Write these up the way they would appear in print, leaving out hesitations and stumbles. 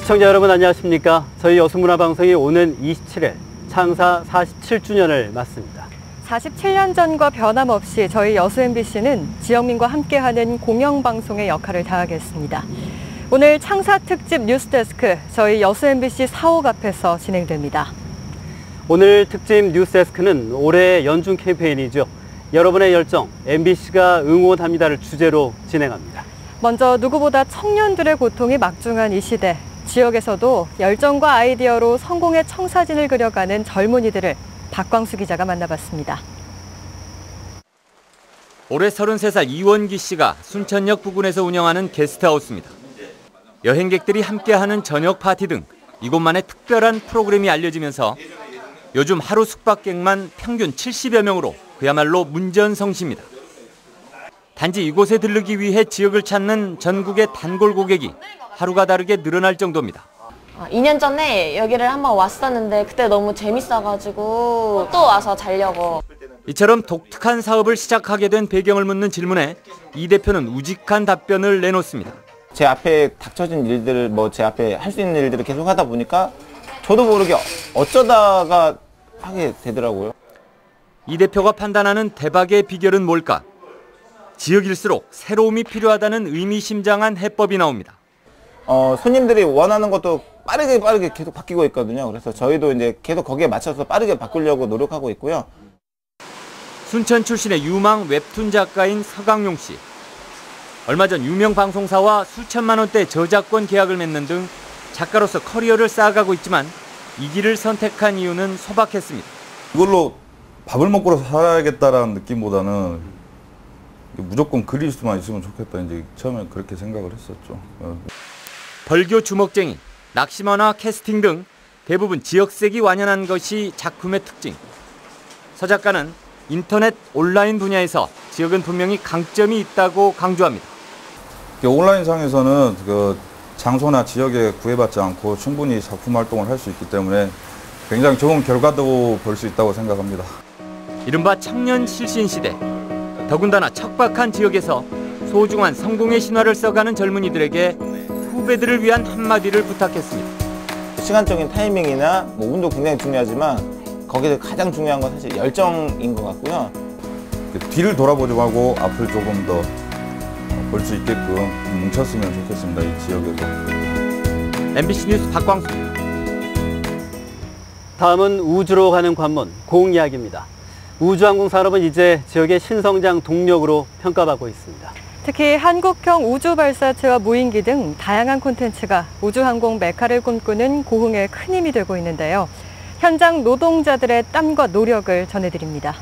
시청자 여러분 안녕하십니까? 저희 여수문화방송이 오는 27일 창사 47주년을 맞습니다. 47년 전과 변함없이 저희 여수 MBC는 지역민과 함께하는 공영방송의 역할을 다하겠습니다. 오늘 창사 특집 뉴스데스크 저희 여수 MBC 사옥 앞에서 진행됩니다. 오늘 특집 뉴스데스크는 올해의 연중 캠페인이죠. 여러분의 열정, MBC가 응원합니다를 주제로 진행합니다. 먼저 누구보다 청년들의 고통이 막중한 이 시대, 지역에서도 열정과 아이디어로 성공의 청사진을 그려가는 젊은이들을 박광수 기자가 만나봤습니다. 올해 33살 이원기 씨가 순천역 부근에서 운영하는 게스트하우스입니다. 여행객들이 함께하는 저녁 파티 등 이곳만의 특별한 프로그램이 알려지면서 요즘 하루 숙박객만 평균 70여 명으로 그야말로 문전성시입니다. 단지 이곳에 들르기 위해 지역을 찾는 전국의 단골 고객이 하루가 다르게 늘어날 정도입니다. 2년 전에 여기를 한번 왔었는데 그때 너무 재밌어가지고 또 와서 자려고. 이처럼 독특한 사업을 시작하게 된 배경을 묻는 질문에 이 대표는 우직한 답변을 내놓습니다. 제 앞에 닥쳐진 일들을 제 앞에 할 수 있는 일들을 계속 하다 보니까 저도 모르게 어쩌다가 하게 되더라고요. 이 대표가 판단하는 대박의 비결은 뭘까? 지역일수록 새로움이 필요하다는 의미심장한 해법이 나옵니다. 손님들이 원하는 것도 빠르게 계속 바뀌고 있거든요. 그래서 저희도 이제 계속 거기에 맞춰서 빠르게 바꾸려고 노력하고 있고요. 순천 출신의 유망 웹툰 작가인 서강용 씨. 얼마 전 유명 방송사와 수천만 원대 저작권 계약을 맺는 등 작가로서 커리어를 쌓아가고 있지만 이 길을 선택한 이유는 소박했습니다. 이걸로 밥을 먹고 살아야겠다라는 느낌보다는 무조건 그릴 수만 있으면 좋겠다. 이제 처음에 그렇게 생각을 했었죠. 벌교 주먹쟁이, 낚시만화 캐스팅 등 대부분 지역색이 완연한 것이 작품의 특징. 서 작가는 인터넷 온라인 분야에서 지역은 분명히 강점이 있다고 강조합니다. 온라인상에서는 장소나 지역에 구애받지 않고 충분히 작품 활동을 할 수 있기 때문에 굉장히 좋은 결과도 볼 수 있다고 생각합니다. 이른바 청년 실신 시대. 더군다나 척박한 지역에서 소중한 성공의 신화를 써가는 젊은이들에게 후배들을 위한 한마디를 부탁했습니다. 시간적인 타이밍이나 운도 굉장히 중요하지만 거기서 가장 중요한 건 사실 열정인 것 같고요. 뒤를 돌아보지 말고 앞을 조금 더 볼 수 있게끔 뭉쳤으면 좋겠습니다. 이 지역에서. MBC 뉴스 박광수. 다음은 우주로 가는 관문, 공이야기입니다. 우주항공 산업은 이제 지역의 신성장 동력으로 평가받고 있습니다. 특히 한국형 우주발사체와 무인기 등 다양한 콘텐츠가 우주항공 메카를 꿈꾸는 고흥의 큰 힘이 되고 있는데요. 현장 노동자들의 땀과 노력을 전해드립니다.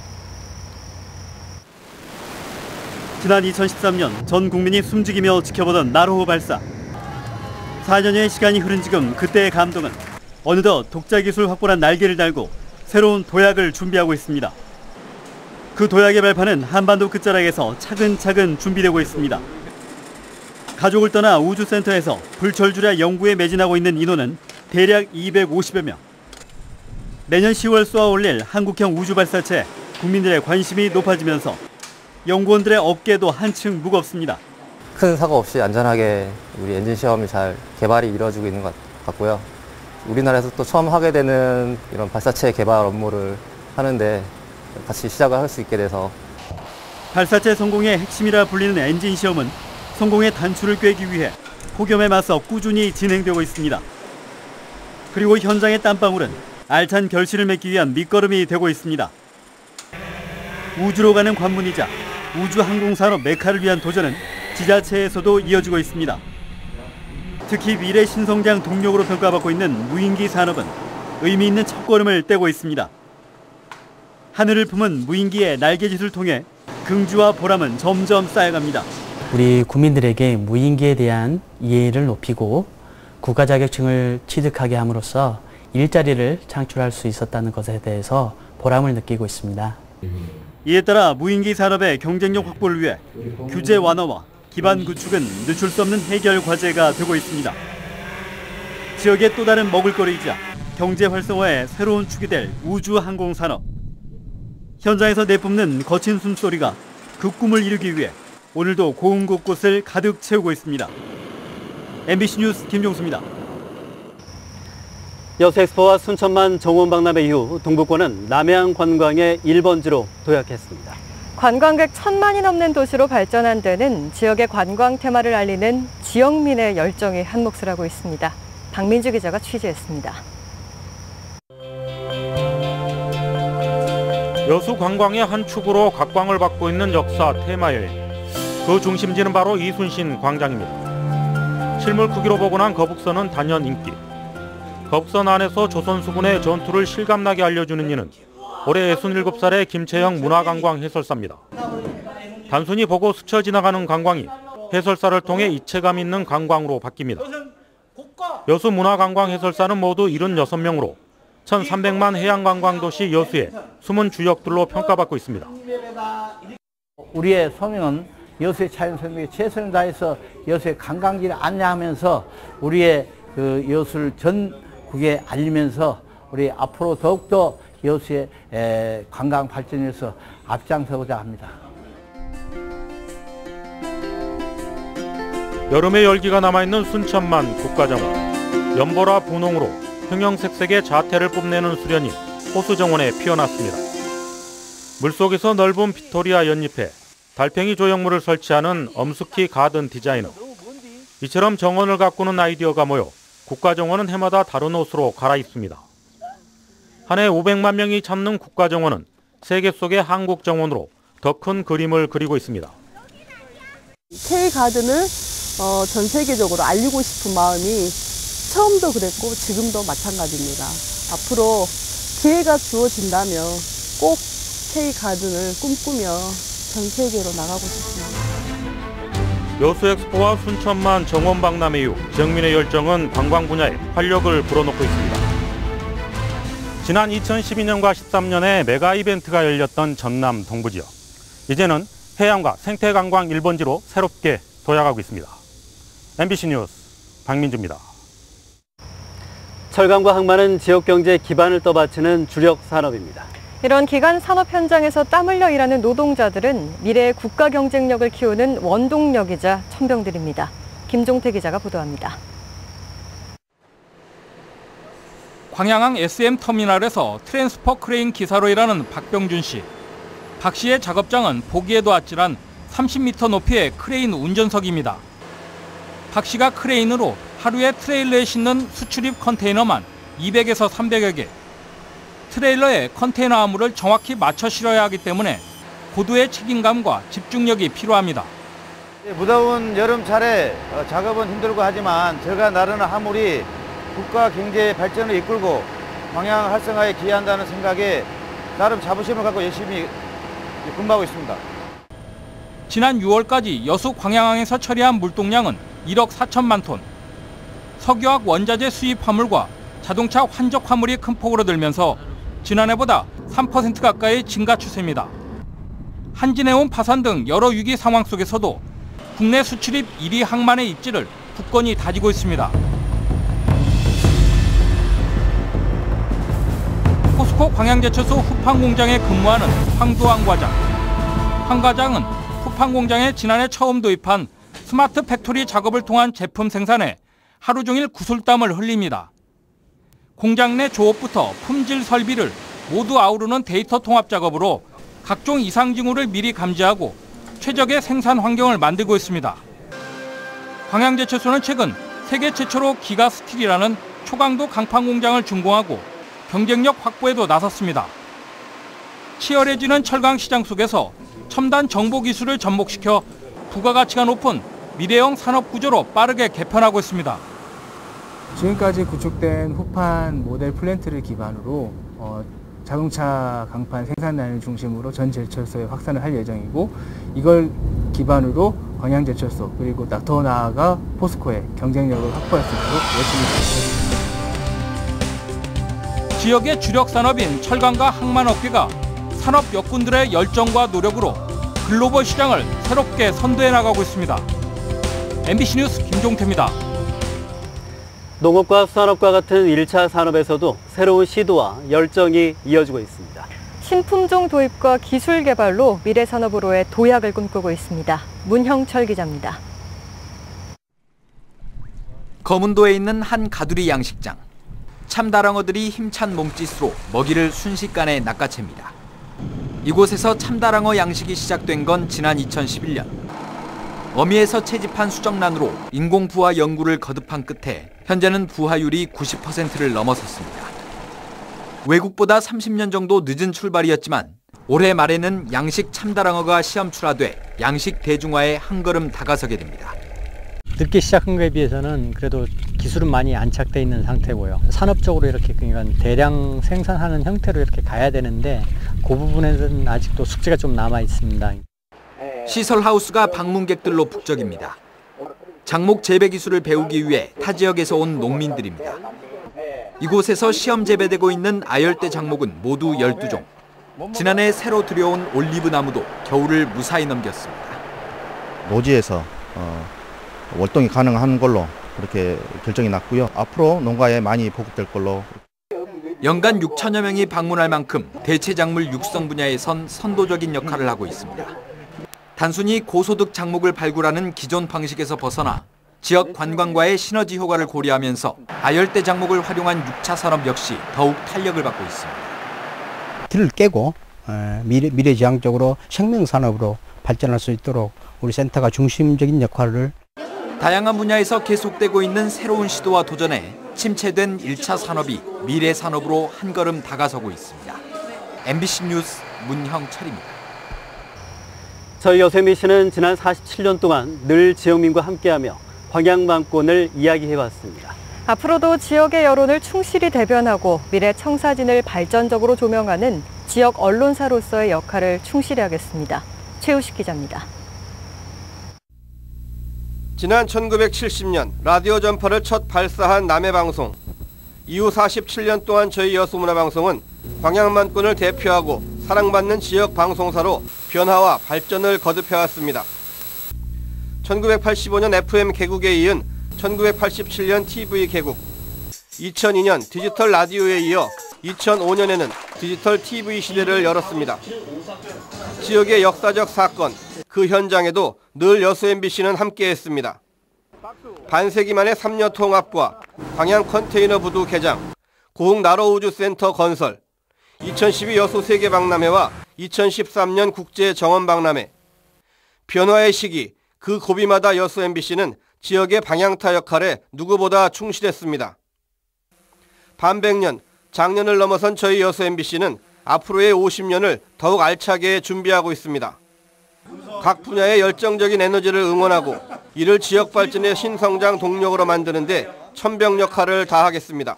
지난 2013년 전 국민이 숨죽이며 지켜보던 나로호 발사. 4년여의 시간이 흐른 지금 그때의 감동은 어느덧 독자 기술 확보한 날개를 달고 새로운 도약을 준비하고 있습니다. 그 도약의 발판은 한반도 끝자락에서 차근차근 준비되고 있습니다. 가족을 떠나 우주센터에서 불철주야 연구에 매진하고 있는 인원은 대략 250여 명. 내년 10월 쏘아 올릴 한국형 우주발사체에 국민들의 관심이 높아지면서 연구원들의 어깨도 한층 무겁습니다. 큰 사고 없이 안전하게 우리 엔진 시험이 잘 개발이 이루어지고 있는 것 같고요. 우리나라에서 또 처음 하게 되는 이런 발사체 개발 업무를 하는데 같이 시작을 할 수 있게 돼서. 발사체 성공의 핵심이라 불리는 엔진 시험은 성공의 단추를 꿰기 위해 폭염에 맞서 꾸준히 진행되고 있습니다. 그리고 현장의 땀방울은 알찬 결실을 맺기 위한 밑거름이 되고 있습니다. 우주로 가는 관문이자 우주항공산업 메카를 위한 도전은 지자체에서도 이어지고 있습니다. 특히 미래 신성장 동력으로 평가받고 있는 무인기 산업은 의미 있는 첫걸음을 떼고 있습니다. 하늘을 품은 무인기의 날개짓을 통해 긍지와 보람은 점점 쌓여갑니다. 우리 국민들에게 무인기에 대한 이해를 높이고 국가 자격증을 취득하게 함으로써 일자리를 창출할 수 있었다는 것에 대해서 보람을 느끼고 있습니다. 이에 따라 무인기 산업의 경쟁력 확보를 위해 규제 완화와 기반 구축은 늦출 수 없는 해결 과제가 되고 있습니다. 지역의 또 다른 먹을거리이자 경제 활성화의 새로운 축이 될 우주항공 산업. 현장에서 내뿜는 거친 숨소리가 그 꿈을 이루기 위해 오늘도 고흥 곳곳을 가득 채우고 있습니다. MBC 뉴스 김종수입니다. 여수엑스포와 순천만 정원박람회 이후 동북권은 남해안 관광의 1번지로 도약했습니다. 관광객 1,000만이 넘는 도시로 발전한 데는 지역의 관광 테마를 알리는 지역민의 열정이 한 몫을 하고 있습니다. 박민주 기자가 취재했습니다. 여수 관광의 한 축으로 각광을 받고 있는 역사 테마여행. 그 중심지는 바로 이순신 광장입니다. 실물 크기로 복원한 거북선은 단연 인기. 거북선 안에서 조선 수군의 전투를 실감나게 알려주는 이는 올해 67살의 김채영 문화관광 해설사입니다. 단순히 보고 스쳐 지나가는 관광이 해설사를 통해 이체감 있는 관광으로 바뀝니다. 여수 문화관광 해설사는 모두 76명으로 1,300만 해양관광도시 여수의 숨은 주역들로 평가받고 있습니다. 우리의 소명은 여수의 자연생態에 최선을 다해서 여수의 관광지를 안내하면서 우리의 그 여수를 전국에 알리면서 우리 앞으로 더욱더 여수의 관광 발전에서 앞장서고자 합니다. 여름의 열기가 남아있는 순천만 국가정원. 연보라 분홍으로 형형색색의 자태를 뽐내는 수련이 호수정원에 피어났습니다. 물속에서 넓은 빅토리아 연잎에 달팽이 조형물을 설치하는 엄숙히 가든 디자이너. 이처럼 정원을 가꾸는 아이디어가 모여 국가정원은 해마다 다른 옷으로 갈아입습니다. 한 해 500만 명이 찾는 국가정원은 세계 속의 한국 정원으로 더 큰 그림을 그리고 있습니다. K가든을 전 세계적으로 알리고 싶은 마음이 처음도 그랬고 지금도 마찬가지입니다. 앞으로 기회가 주어진다면 꼭 K가든을 꿈꾸며 전 세계로 나가고 싶습니다. 여수엑스포와 순천만 정원박람회 이후 지역민의 열정은 관광 분야에 활력을 불어넣고 있습니다. 지난 2012년과 13년에 메가 이벤트가 열렸던 전남 동부지역. 이제는 해양과 생태관광 1번지로 새롭게 도약하고 있습니다. MBC 뉴스 박민주입니다. 철강과 항만은 지역 경제의 기반을 떠받치는 주력 산업입니다. 이런 기간 산업 현장에서 땀 흘려 일하는 노동자들은 미래의 국가 경쟁력을 키우는 원동력이자 천병들입니다. 김종태 기자가 보도합니다. 광양항 SM터미널에서 트랜스퍼 크레인 기사로 일하는 박병준 씨. 박 씨의 작업장은 보기에도 아찔한 30m 높이의 크레인 운전석입니다. 박 씨가 크레인으로 하루에 트레일러에 싣는 수출입 컨테이너만 200에서 300여 개. 트레일러에 컨테이너 화물을 정확히 맞춰 실어야 하기 때문에 고도의 책임감과 집중력이 필요합니다. 무더운 여름철에 작업은 힘들고 하지만 제가 나르는 화물이 국가 경제 발전을 이끌고 광양 활성화에 기여한다는 생각에 나름 자부심을 갖고 열심히 근무하고 있습니다. 지난 6월까지 여수 광양항에서 처리한 물동량은 1억 4천만 톤. 석유화학 원자재 수입 화물과 자동차 환적 화물이 큰 폭으로 늘면서 지난해보다 3% 가까이 증가 추세입니다. 한진해운 파산 등 여러 위기 상황 속에서도 국내 수출입 1위 항만의 입지를 굳건히 다지고 있습니다. 포스코 광양제철소 후판공장에 근무하는 황도환 과장. 황 과장은 후판공장에 지난해 처음 도입한 스마트 팩토리 작업을 통한 제품 생산에 하루 종일 구슬땀을 흘립니다. 공장 내 조업부터 품질 설비를 모두 아우르는 데이터 통합 작업으로 각종 이상 징후를 미리 감지하고 최적의 생산 환경을 만들고 있습니다. 광양제철소는 최근 세계 최초로 기가스틸이라는 초강도 강판 공장을 준공하고 경쟁력 확보에도 나섰습니다. 치열해지는 철강 시장 속에서 첨단 정보 기술을 접목시켜 부가가치가 높은 미래형 산업 구조로 빠르게 개편하고 있습니다. 지금까지 구축된 후판 모델 플랜트를 기반으로 자동차 강판 생산라인을 중심으로 전 제철소에 확산을 할 예정이고, 이걸 기반으로 광양제철소 그리고 더 나아가 포스코의 경쟁력을 확보할 수 있도록 열심히 하겠습니다. 지역의 주력 산업인 철강과 항만업계가 산업 역군들의 열정과 노력으로 글로벌 시장을 새롭게 선도해 나가고 있습니다. MBC 뉴스 김종태입니다. 농업과 수산업과 같은 1차 산업에서도 새로운 시도와 열정이 이어지고 있습니다. 신품종 도입과 기술 개발로 미래 산업으로의 도약을 꿈꾸고 있습니다. 문형철 기자입니다. 거문도에 있는 한 가두리 양식장. 참다랑어들이 힘찬 몸짓으로 먹이를 순식간에 낚아챕니다. 이곳에서 참다랑어 양식이 시작된 건 지난 2011년. 어미에서 채집한 수정란으로 인공 부화 연구를 거듭한 끝에 현재는 부화율이 90%를 넘어섰습니다. 외국보다 30년 정도 늦은 출발이었지만 올해 말에는 양식 참다랑어가 시험출하돼 양식 대중화에 한 걸음 다가서게 됩니다. 늦게 시작한 거에 비해서는 그래도 기술은 많이 안착돼 있는 상태고요. 산업적으로 이렇게 그러니까 대량 생산하는 형태로 이렇게 가야 되는데 그 부분에서는 아직도 숙제가 좀 남아 있습니다. 시설 하우스가 방문객들로 북적입니다. 장목 재배 기술을 배우기 위해 타 지역에서 온 농민들입니다. 이곳에서 시험 재배되고 있는 아열대 장목은 모두 12종. 지난해 새로 들여온 올리브 나무도 겨울을 무사히 넘겼습니다. 노지에서 월동이 가능한 걸로 그렇게 결정이 났고요. 앞으로 농가에 많이 보급될 걸로. 연간 6천여 명이 방문할 만큼 대체작물 육성 분야에선 선도적인 역할을 하고 있습니다. 단순히 고소득 작목을 발굴하는 기존 방식에서 벗어나 지역 관광과의 시너지 효과를 고려하면서 아열대 작목을 활용한 6차 산업 역시 더욱 탄력을 받고 있습니다. 틀을 깨고 미래지향적으로 생명산업으로 발전할 수 있도록 우리 센터가 중심적인 역할을. 다양한 분야에서 계속되고 있는 새로운 시도와 도전에 침체된 1차 산업이 미래 산업으로 한 걸음 다가서고 있습니다. MBC 뉴스 문형철입니다. 저희 여수MBC는 지난 47년 동안 늘 지역민과 함께하며 광양만권을 이야기해왔습니다. 앞으로도 지역의 여론을 충실히 대변하고 미래 청사진을 발전적으로 조명하는 지역 언론사로서의 역할을 충실히 하겠습니다. 최우식 기자입니다. 지난 1970년 라디오 전파를 첫 발사한 남해방송. 이후 47년 동안 저희 여수문화방송은 광양만권을 대표하고 사랑받는 지역 방송사로 변화와 발전을 거듭해왔습니다. 1985년 FM 개국에 이은 1987년 TV 개국, 2002년 디지털 라디오에 이어 2005년에는 디지털 TV 시대를 열었습니다. 지역의 역사적 사건, 그 현장에도 늘 여수MBC는 함께했습니다. 반세기 만의 3여 통합과 광양 컨테이너 부두 개장, 고흥 나로우주센터 건설, 2012 여수 세계박람회와 2013년 국제정원박람회, 변화의 시기, 그 고비마다 여수MBC는 지역의 방향타 역할에 누구보다 충실했습니다. 반백년, 작년을 넘어선 저희 여수MBC는 앞으로의 50년을 더욱 알차게 준비하고 있습니다. 각 분야의 열정적인 에너지를 응원하고 이를 지역 발전의 신성장 동력으로 만드는 데 천병 역할을 다하겠습니다.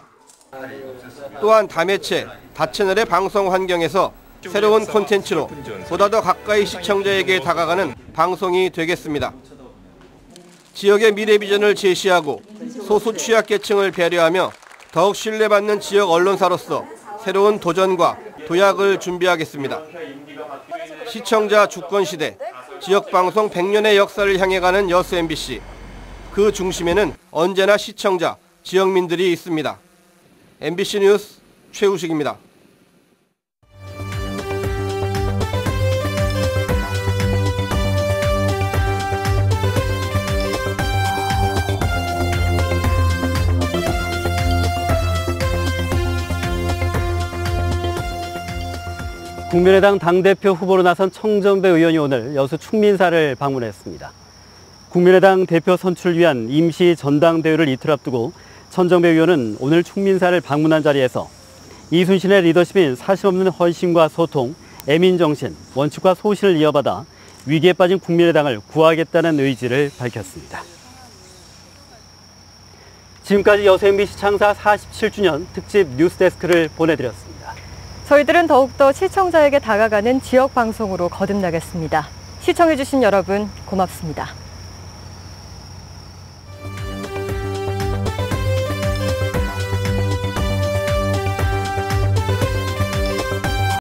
또한 다매체, 다채널의 방송 환경에서 새로운 콘텐츠로 보다 더 가까이 시청자에게 다가가는 방송이 되겠습니다. 지역의 미래 비전을 제시하고 소수 취약계층을 배려하며 더욱 신뢰받는 지역 언론사로서 새로운 도전과 도약을 준비하겠습니다. 시청자 주권시대, 지역방송 100년의 역사를 향해 가는 여수MBC. 그 중심에는 언제나 시청자, 지역민들이 있습니다. MBC 뉴스 최우식입니다. 국민의당 당대표 후보로 나선 청정배 의원이 오늘 여수 충민사를 방문했습니다. 국민의당 대표 선출을 위한 임시 전당대회를 이틀 앞두고 청정배 의원은 오늘 충민사를 방문한 자리에서 이순신의 리더십인 사심없는 헌신과 소통, 애민정신, 원칙과 소신을 이어받아 위기에 빠진 국민의당을 구하겠다는 의지를 밝혔습니다. 지금까지 여수MBC 창사 47주년 특집 뉴스데스크를 보내드렸습니다. 저희들은 더욱더 시청자에게 다가가는 지역 방송으로 거듭나겠습니다. 시청해주신 여러분 고맙습니다.